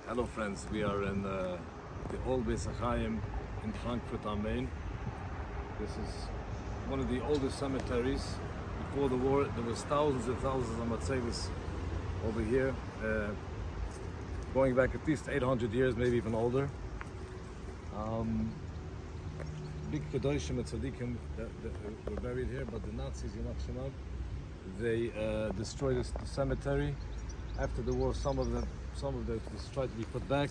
Hello friends, we are in the old Beis HaChaim in Frankfurt am Main. This is one of the oldest cemeteries. Before the war there was thousands and thousands of matzevos over here, going back at least 800 years, maybe even older. Big Kedoshim and Tzaddikim that were buried here, but the Nazis, they destroyed the cemetery. After the war, some of them was tried to be put back.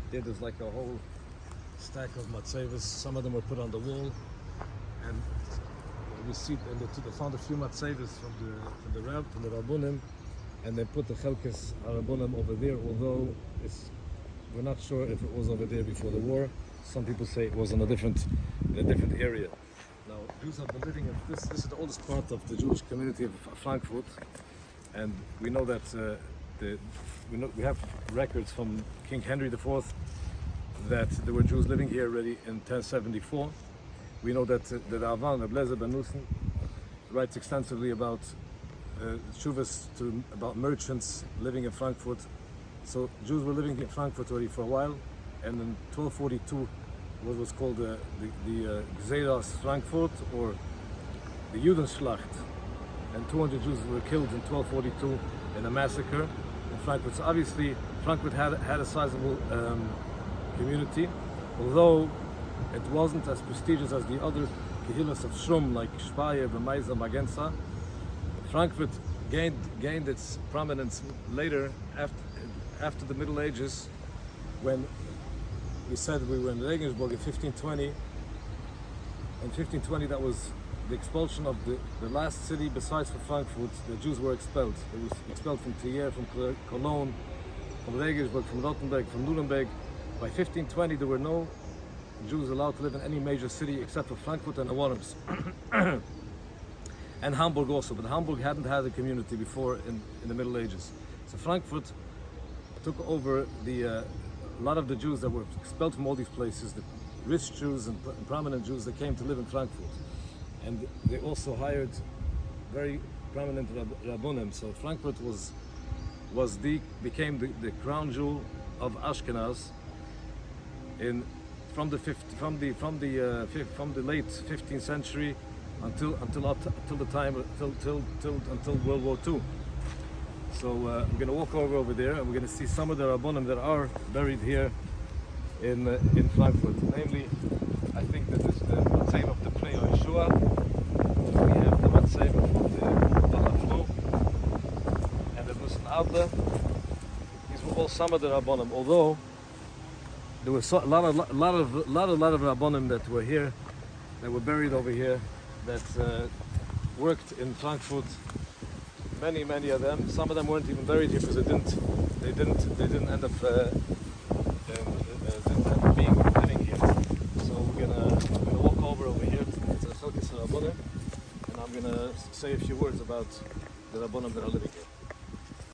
There's like a whole stack of matzevos. Some of them were put on the wall, and we see they found a few matzevos from the Rabbunim, and they put the Chelkes Rabbunim over there. Although we're not sure if it was over there before the war. Some people say it was in a different area. Now, Jews have been living in this is the oldest part of the Jewish community of Frankfurt, and we know that we have records from King Henry IV that there were Jews living here already in 1074. We know that the Ravan, Reb Lezer ben Nussen, writes extensively about shuvas about merchants living in Frankfurt. So Jews were living in Frankfurt already for a while, and in 1242 what was called the Gzeras Frankfurt, or the Judenschlacht, and 200 Jews were killed in 1242 in a massacre in Frankfurt. So obviously Frankfurt had a sizable community, although it wasn't as prestigious as the other kehillas of Shrum like Speyer, Bemaiza, Magenza. Frankfurt gained its prominence later after the Middle Ages, when we said we were in Regensburg in 1520. In 1520, that was the expulsion of the last city besides for Frankfurt. The Jews were expelled. They were expelled from Trier, from Cologne, from Regensburg, from Rottenburg, from Nuremberg. By 1520, there were no Jews allowed to live in any major city except for Frankfurt and the Worms. And Hamburg also, but Hamburg hadn't had a community before in the Middle Ages. So Frankfurt took over a lot of the Jews that were expelled from all these places, the rich Jews and prominent Jews that came to live in Frankfurt. And they also hired very prominent Rabbonim. So Frankfurt became the crown jewel of Ashkenaz from the late 15th century until World War II. So we're going to walk over there, and we're going to see some of the Rabbonim that are buried here in Frankfurt. Namely, I think this is the Matzeva of the Pnei Yeshua. We have the Matzeva of the Dalaflu and the Nussen Adler. These were all some of the Rabbonim. Although there were a lot of Rabbonim that were here, that were buried over here, that worked in Frankfurt. Many of them. Some of them weren't even buried here because they didn't end up being living here. So we're gonna walk over here to Chelkes Rabbonim, and I'm gonna say a few words about the Rabbonim that are living here.